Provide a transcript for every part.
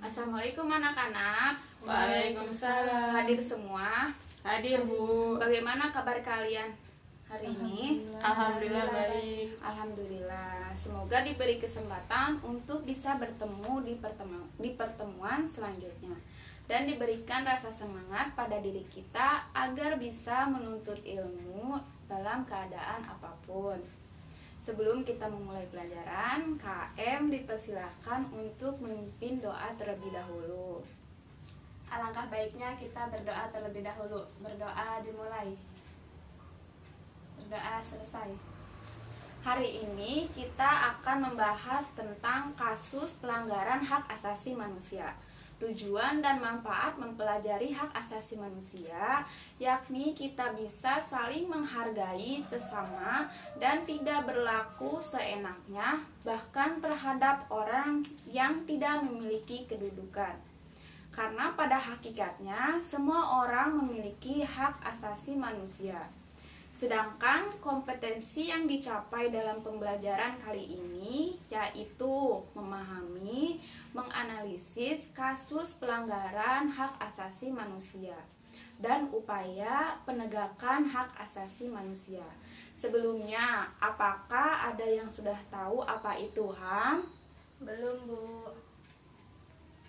Assalamualaikum anak-anak. Waalaikumsalam. Hadir semua. Hadir, Bu. Bagaimana kabar kalian hari ini? Alhamdulillah baik. Alhamdulillah. Semoga diberi kesempatan untuk bisa bertemu di pertemuan selanjutnya dan diberikan rasa semangat pada diri kita agar bisa menuntut ilmu dalam keadaan apapun. Sebelum kita memulai pelajaran, KM dipersilahkan untuk memimpin doa terlebih dahulu. Alangkah baiknya kita berdoa terlebih dahulu. Berdoa dimulai. Berdoa selesai. Hari ini kita akan membahas tentang kasus pelanggaran hak asasi manusia. Tujuan dan manfaat mempelajari hak asasi manusia, yakni kita bisa saling menghargai sesama dan tidak berlaku seenaknya, bahkan terhadap orang yang tidak memiliki kedudukan. Karena pada hakikatnya semua orang memiliki hak asasi manusia. Sedangkan kompetensi yang dicapai dalam pembelajaran kali ini yaitu memahami, menganalisis kasus pelanggaran hak asasi manusia dan upaya penegakan hak asasi manusia. Sebelumnya, apakah ada yang sudah tahu apa itu HAM? Belum, Bu.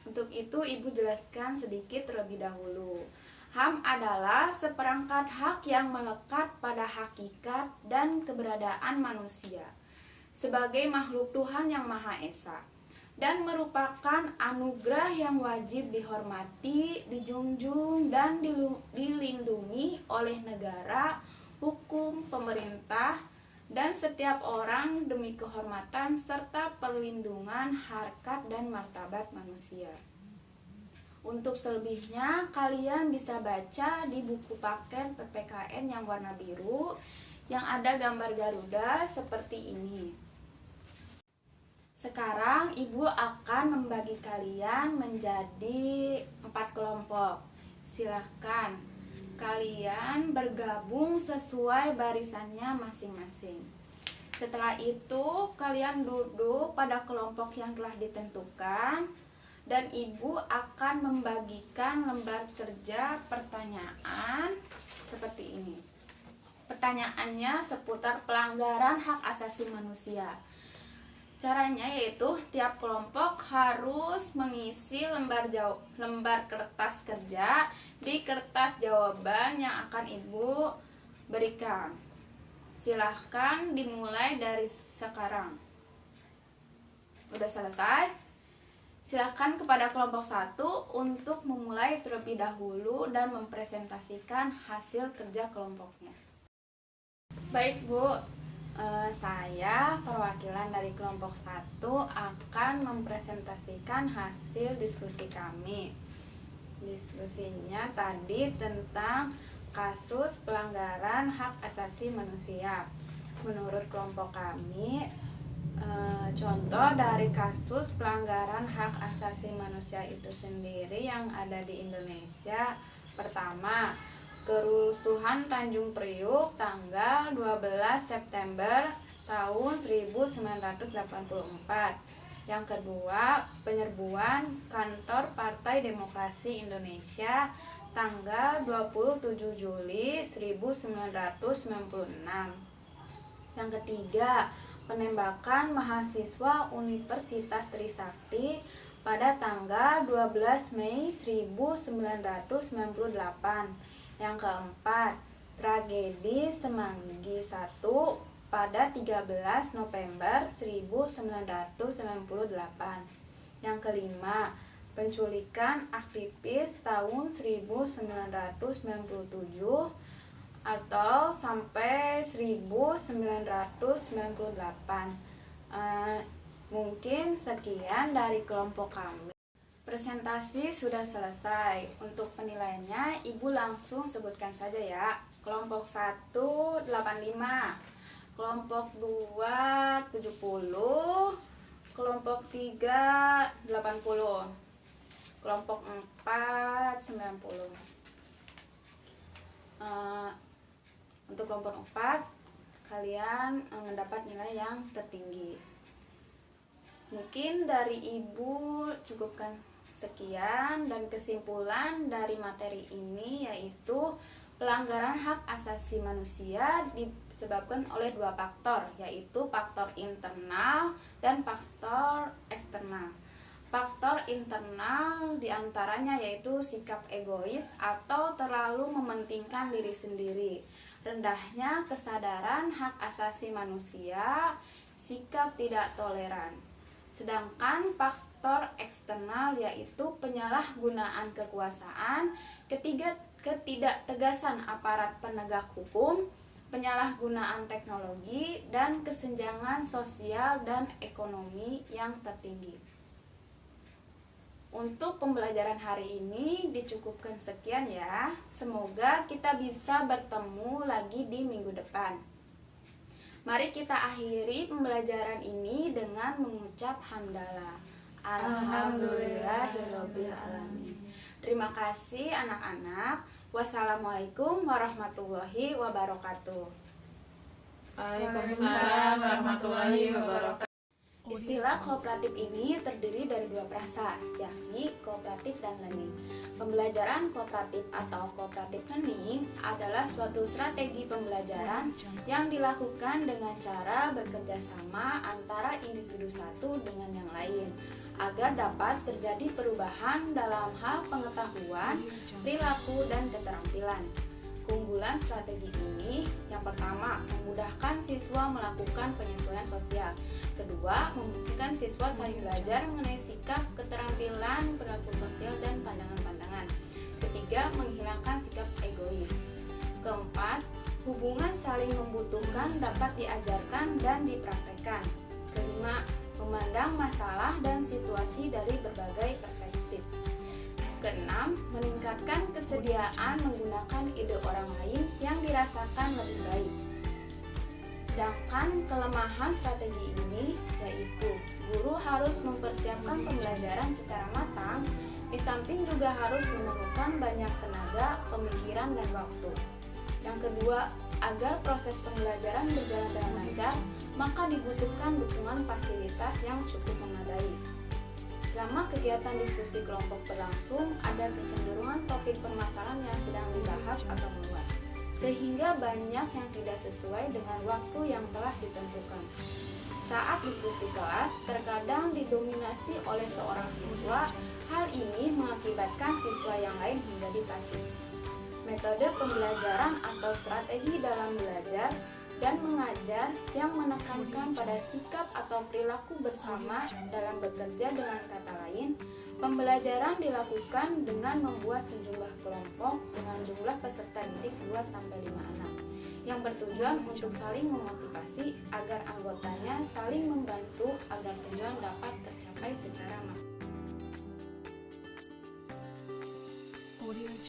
Untuk itu, Ibu jelaskan sedikit terlebih dahulu. HAM adalah seperangkat hak yang melekat pada hakikat dan keberadaan manusia sebagai makhluk Tuhan yang Maha Esa dan merupakan anugerah yang wajib dihormati, dijunjung, dan dilindungi oleh negara, hukum, pemerintah, dan setiap orang demi kehormatan serta perlindungan harkat dan martabat manusia. Untuk selebihnya, kalian bisa baca di buku paket PPKN yang warna biru yang ada gambar Garuda seperti ini. Sekarang Ibu akan membagi kalian menjadi 4 kelompok. Silahkan kalian bergabung sesuai barisannya masing-masing. Setelah itu, kalian duduk pada kelompok yang telah ditentukan dan Ibu akan membagikan lembar kerja pertanyaan seperti ini. Pertanyaannya seputar pelanggaran hak asasi manusia. Caranya yaitu tiap kelompok harus mengisi lembar kertas kerja di kertas jawaban yang akan Ibu berikan. Silahkan dimulai dari sekarang. Udah selesai? Silakan kepada kelompok 1 untuk memulai terlebih dahulu dan mempresentasikan hasil kerja kelompoknya. Baik, Bu, saya perwakilan dari kelompok 1 akan mempresentasikan hasil diskusi kami. Diskusinya tadi tentang kasus pelanggaran hak asasi manusia. Menurut kelompok kami, contoh dari kasus pelanggaran hak asasi manusia itu sendiri yang ada di Indonesia. Pertama, kerusuhan Tanjung Priuk tanggal 12 September tahun 1984. Yang kedua, penyerbuan kantor Partai Demokrasi Indonesia tanggal 27 Juli 1996. Yang ketiga, penembakan mahasiswa Universitas Trisakti pada tanggal 12 Mei 1998. Yang keempat, tragedi Semanggi I pada 13 November 1998. Yang kelima, penculikan aktivis tahun 1997 atau sampai 1998. Mungkin sekian dari kelompok kami. Presentasi sudah selesai. Untuk penilaiannya Ibu langsung sebutkan saja ya. Kelompok 1 85, kelompok 2 70, kelompok 3 80, kelompok 4 90. Untuk kelompok 4 kalian mendapat nilai yang tertinggi. Mungkin dari Ibu cukupkan sekian, dan kesimpulan dari materi ini yaitu pelanggaran hak asasi manusia disebabkan oleh dua faktor, yaitu faktor internal dan faktor eksternal. Faktor internal diantaranya yaitu sikap egois atau terlalu mementingkan diri sendiri, rendahnya kesadaran hak asasi manusia, sikap tidak toleran. Sedangkan faktor eksternal yaitu penyalahgunaan kekuasaan, ketidaktegasan aparat penegak hukum, penyalahgunaan teknologi, dan kesenjangan sosial dan ekonomi yang tertinggi. Untuk pembelajaran hari ini dicukupkan sekian ya. Semoga kita bisa bertemu lagi di minggu depan. Mari kita akhiri pembelajaran ini dengan mengucap hamdalah. Alhamdulillahirabbil alamin. Terima kasih anak-anak. Wassalamualaikum warahmatullahi wabarakatuh. Waalaikumsalam warahmatullahi wabarakatuh. Istilah kooperatif ini terdiri dari dua frasa, yakni kooperatif dan learning. Pembelajaran kooperatif atau cooperative learning adalah suatu strategi pembelajaran yang dilakukan dengan cara bekerja sama antara individu satu dengan yang lain, agar dapat terjadi perubahan dalam hal pengetahuan, perilaku, dan keterampilan. Keunggulan strategi ini, yang pertama, memudahkan siswa melakukan penyesuaian sosial. Kedua, memungkinkan siswa saling belajar mengenai sikap, keterampilan, perilaku sosial, dan pandangan-pandangan. Ketiga, menghilangkan sikap egois. Keempat, hubungan saling membutuhkan dapat diajarkan dan dipraktekkan. Kelima, memandang masalah dan situasi dari berbagai perspektif. Keenam, meningkatkan kesediaan menggunakan ide orang lain yang dirasakan lebih baik. Sedangkan kelemahan strategi ini yaitu guru harus mempersiapkan pembelajaran secara matang, di samping juga harus memerlukan banyak tenaga, pemikiran, dan waktu. Yang kedua, agar proses pembelajaran berjalan dengan lancar, maka dibutuhkan dukungan fasilitas yang cukup memadai. Selama kegiatan diskusi kelompok berlangsung, ada kecenderungan topik permasalahan yang sedang dibahas atau meluas, sehingga banyak yang tidak sesuai dengan waktu yang telah ditentukan. Saat diskusi kelas, terkadang didominasi oleh seorang siswa, hal ini mengakibatkan siswa yang lain menjadi pasif. Metode pembelajaran atau strategi dalam belajar dan mengajar yang menekankan pada sikap atau perilaku bersama dalam bekerja. Dengan kata lain, pembelajaran dilakukan dengan membuat sejumlah kelompok dengan jumlah peserta didik 2-5 anak yang bertujuan untuk saling memotivasi agar anggotanya saling membantu